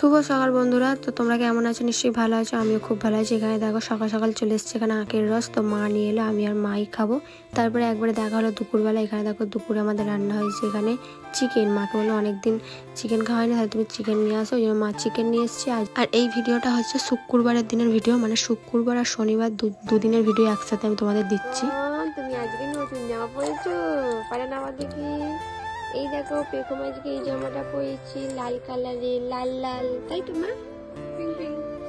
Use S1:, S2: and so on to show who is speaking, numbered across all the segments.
S1: শুভ সকাল বন্ধুরা। তো তোমরা কেমন আছো? নিশ্চয়ই ভালো আছো, আমিও খুব ভালো আছি। এখানে দেখো সকাল সকাল চলে এসছে এখানে আখের রস, তো মা নিয়ে এলো, আমি আর মাই খাবো। তারপরে একবারে দেখা হলো দুপুরবেলা। এখানে দেখো দুপুরে আমাদের রান্না হয়েছে এখানে চিকেন। মাকে বললো অনেকদিন চিকেন খাওয়া হয়নি, তাহলে তুমি চিকেন নিয়ে আসো, ওই জন্য মা চিকেন নিয়ে এসছে। আর এই ভিডিওটা হচ্ছে শুক্রবারের দিনের ভিডিও, মানে শুক্রবার আর শনিবার দুদিনের ভিডিও একসাথে আমি তোমাদের দিচ্ছি। তুমি আজকে নতুন জামা পরেছো, পারে না আমাদের কি? এই দেখো পেখম আজকে এই জামাটা পরেছি লাল কালারের, লাল লাল, তাই তো মা?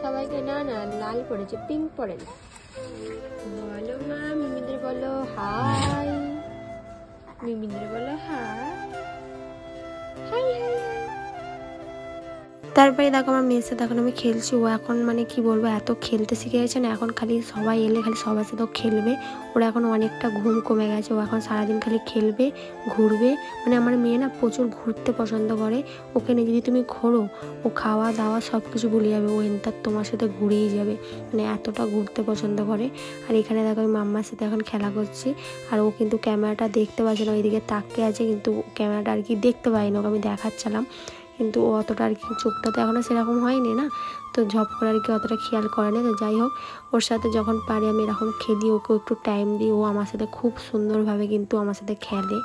S1: সবাইকে না না লাল পরেছে, পিঙ্ক পরে না। বলো মা, মিমিদের বলো হাই, মিমিদের বলো হাই হাই হাই। তারপরে দেখো আমার মেয়ের সাথে এখন আমি খেলছি। ও এখন মানে কি বলবো, এত খেলতে শিখে গেছে না, এখন খালি সবাই এলে খালি সবার সাথেও খেলবে। ওরা এখন অনেকটা ঘুম কমে গেছে, ও এখন সারাদিন খালি খেলবে, ঘুরবে। মানে আমার মেয়ে না প্রচুর ঘুরতে পছন্দ করে। ওকে নিয়ে যদি তুমি ঘোরো, ও খাওয়া দাওয়া সব কিছু ভুলে যাবে, ও এন্টার তোমার সাথে ঘুরেই যাবে, মানে এতটা ঘুরতে পছন্দ করে। আর এখানে দেখো আমি মাম্মার সাথে এখন খেলা করছি। আর ও কিন্তু ক্যামেরাটা দেখতে পাচ্ছে না, ওইদিকে তাকিয়ে আছে, কিন্তু ক্যামেরাটা আর কি দেখতে পাই না, ওকে আমি দেখাচ্ছিলাম, কিন্তু ও অতটা আর কি চোখটা তো এখনও সেরকম হয়নি না, তো ঝপ করে আর কি অতটা খেয়াল করে না। তো যাই হোক, ওর সাথে যখন পারি আমি এরকম খেলি, ওকে একটু টাইম দিই, ও আমার সাথে খুব সুন্দরভাবে কিন্তু আমার সাথে খেলে।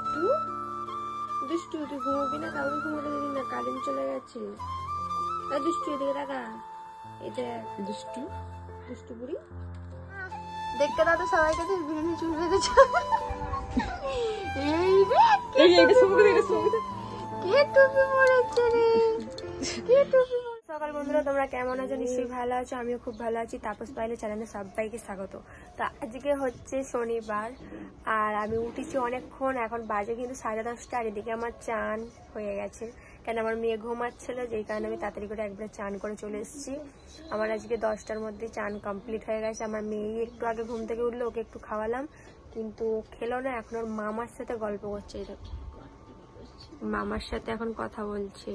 S1: দুষ্টু, তুই ঘুমোবি না? কাউকে ঘুমোতে দিবি না, কারেন্ট চলে গেছে। দুষ্টু এদিকে দেখা, এটা দুষ্টু দুষ্টু বুড়ি দেখতে দাও তো সবাইকে, বিরিয়ানি চুল বেঁধেছে। সকাল বন্ধুরা, তোমরা কেমন আছো? নিশ্চয়ই ভালো আছো, আমিও খুব ভালো আছি। তাপস পাইলে চ্যানেলে সবাইকে স্বাগত। তো আজকে হচ্ছে শনিবার, আর আমি উঠেছি অনেকক্ষণ, এখন বাজে কিন্তু 10:30। আর এদিকে আমার চান হয়ে গেছে, কেন আমার মেয়ে ঘুমাচ্ছিল, যেই কারণে আমি তাড়াতাড়ি করে একবারে চান করে চলে এসেছি। আমার আজকে 10টার মধ্যে চান কমপ্লিট হয়ে গেছে। আমার মেয়ে একটু আগে ঘুম থেকে উঠলো, ওকে একটু খাওয়ালাম, কিন্তু খেলো না। এখন ওর মামার সাথে গল্প করছে, মামার সাথে এখন কথা বলছে।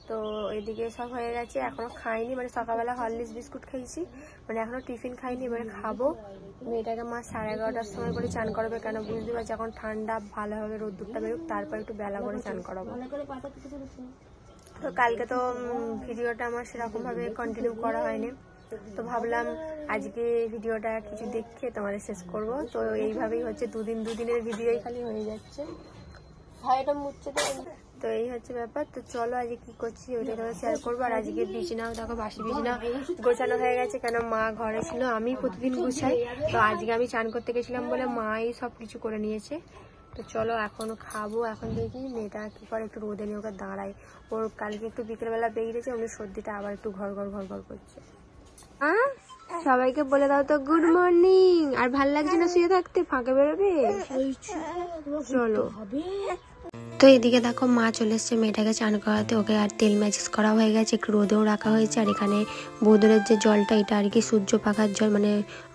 S1: তো এদিকে সব হয়ে গেছে, এখনো খাইনি, মানে সকালবেলা হরলিক্স বিস্কুট খেয়েছি, মানে এখনো টিফিন খাইনি, এবারে খাবো। মেয়েটাকে মা 11:30টার সময় করে চান করাবে, কেন বুঝতে পারছি এখন ঠান্ডা, ভালোভাবে রোদ্দুরটা বেরোক, তারপর একটু বেলা করে চান করাবো। তো কালকে তো ভিডিওটা আমার সেরকম ভাবে কন্টিনিউ করা হয়নি, তো ভাবলাম আজকে ভিডিওটা কিছু দেখে তোমাদের শেষ করব। তো এইভাবেই হচ্ছে দুদিনের ভিডিওই খালি হয়ে যাচ্ছে। ভাইটা মুচ্ছে তো এই হচ্ছে ব্যাপার। তো চলো আজকে কি করছি ওইটা তোমার শেয়ার করবো। আর আজকে বিছানাও দেখো, বাসি বিছানা গোছানো হয়ে গেছে, কেন মা ঘরে ছিল, আমি প্রতিদিন গুছাই, তো আজকে আমি চান করতে গেছিলাম বলে মাই সব কিছু করে নিয়েছে। তো চলো এখন খাবো। এখন দেখি মেয়েটা কি করে, একটু রোদে নিয়ে ওকে দাঁড়াই। ওর কালকে একটু বিকেলবেলা বেরিয়েছে, ওর সর্দিটা আবার একটু ঘর করছে। সবাইকে বলে দাও তো গুড মর্নিং। আর ভাল লাগছে না শুয়ে থাকতে, ফাঁকে বেরোবে? চলো। তো এদিকে দেখো মা চলে এসছে মেয়েটাকে চান করাতে, ওকে আর তেল ম্যাজিক করা হয়ে গেছে, একটু রোদেও রাখা হয়েছে। আর এখানে বোদরের যে জলটা, এটা আর কি সূর্য পাখার জল, মানে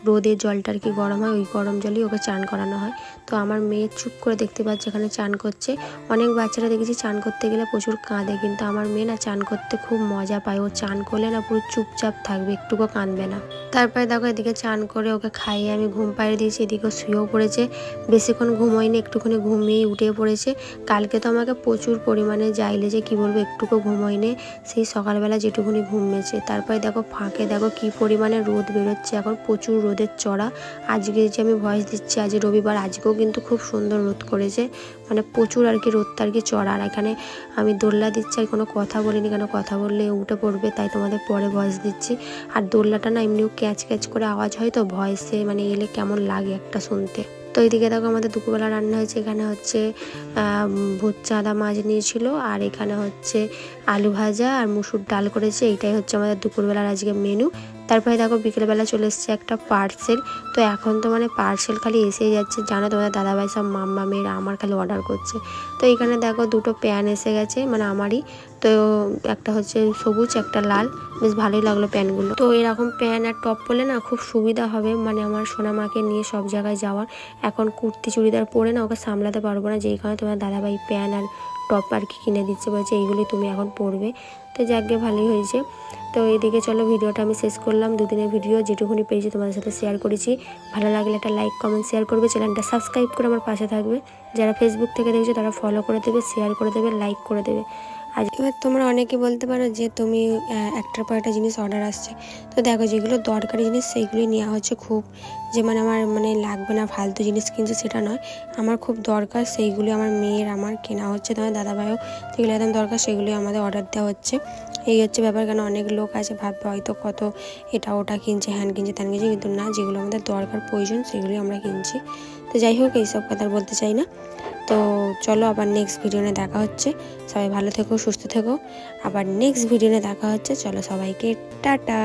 S1: রোদের জলটা আর কি গরম হয়, ওই গরম জলই ওকে চান করানো হয়। তো আমার মেয়ে চুপ করে দেখতে পাচ্ছে এখানে চান করছে। অনেক বাচ্চারা দেখেছি চান করতে গেলে প্রচুর কাঁদে, কিন্তু আমার মেয়ে না চান করতে খুব মজা পায়, ও চান করলে না পুরো চুপচাপ থাকবে, একটুকু কাঁদবে না। তারপরে দেখো এদিকে চান করে ওকে খাইয়ে আমি ঘুম পাড়িয়ে দিয়েছি, এদিকে শুয়েও পড়েছে। বেশিক্ষণ ঘুমোয়নি, একটুখানি ঘুমিয়েই উঠে পড়েছে। কালকে তো আমাকে প্রচুর পরিমাণে যাইলে যে কি বলবো, একটুকু ঘুমোয়নি, সেই সকালবেলা যেটুকুনি ঘুমিয়েছে। তারপরে দেখো ফাঁকে দেখো কি পরিমাণে রোদ বেরোচ্ছে, এখন প্রচুর রোদের চড়া। আজকে যে আমি ভয়েস দিচ্ছি, আজ রবিবার, আজকেও কিন্তু খুব সুন্দর রোদ করেছে, মানে প্রচুর আর কি রোদটা আর কি চড়া। আর এখানে আমি দোল্লা দিচ্ছি, আর কোনো কথা বলিনি, কেন কথা বললে উঠে পড়বে, তাই তোমাদের পরে ভয়েস দিচ্ছি। আর দোল্লাটা না এমনিও ক্যাচ ক্যাচ করে আওয়াজ হয়, তো ভয়েসে মানে এলে কেমন লাগে একটা শুনতে। তো এইদিকে দেখো আমাদের দুপুরবেলা রান্না হয়েছে, এখানে হচ্ছে ভূত চাঁদা মাছ নিয়েছিল, আর এখানে হচ্ছে আলু ভাজা আর মুসুর ডাল করেছে। এইটাই হচ্ছে আমাদের দুপুরবেলার আজকে মেনু। তারপরে দেখো বিকেলবেলা চলে এসছে একটা পার্সেল। তো এখন তো মানে পার্সেল খালি এসেই যাচ্ছে, জানো তোমাদের দাদাভাই সব মাম্মা মেয়েরা আমার খালি অর্ডার করছে। তো এখানে দেখো দুটো প্যান এসে গেছে, মানে আমারই। তো একটা হচ্ছে সবুজ, একটা লাল, বেশ ভালোই লাগলো প্যানগুলো। তো এরকম প্যান আর টপ পরলে না খুব সুবিধা হবে, মানে আমার সোনামাকে নিয়ে সব জায়গায় যাওয়ার। এখন কুর্তি চুড়িদার পরে না ওকে সামলাতে পারবো না, যেই কারণে তোমার দাদাভাই প্যান আর টপ আর কি কিনে দিচ্ছে, বলছে এইগুলোই তুমি এখন পরবে। তো যাকে ভালোই হয়েছে। তো এইদিকে চলো ভিডিওটা আমি শেষ করলাম, দুদিনের ভিডিও যেটুকুনি পেয়েছি তোমাদের সাথে শেয়ার করেছি। ভালো লাগলে একটা লাইক কমেন্ট শেয়ার করবে, চ্যানেলটা সাবস্ক্রাইব করে আমার পাশে থাকবে। যারা ফেসবুক থেকে দেখছো তারা ফলো করে দেবে, শেয়ার করে দেবে, লাইক করে দেবে। আর এবার তোমরা অনেকে বলতে পারো যে তুমি একটার পর একটা জিনিস অর্ডার আসছে, তো দেখো যেগুলো দরকারি জিনিস সেইগুলোই নেওয়া হচ্ছে খুব, যে মানে আমার মানে লাগবে না ফালতু জিনিস কিনছে সেটা নয়, আমার খুব দরকার সেইগুলি আমার মেয়ের আমার কেনা হচ্ছে, তোমার দাদাভাইও যেগুলো একদম দরকার সেগুলি আমাদের অর্ডার দেওয়া হচ্ছে। এই হচ্ছে ব্যাপার। কেন অনেক লোক আছে ভাববে হয়তো কত এটা ওটা কিনছে, হ্যান কিনছে ত্যান কিনছে, কিন্তু না, যেগুলো আমাদের দরকার প্রয়োজন সেগুলি আমরা কিনছি। তো যাই হোক, এইসব কথা আর বলতে চাই না। তো চলো আবার নেক্সট ভিডিও নিয়ে দেখা হচ্ছে। সবাই ভালো থেকো, সুস্থ থেকো। আবার নেক্সট ভিডিও নিয়ে দেখা হচ্ছে। চলো সবাইকে টাটা।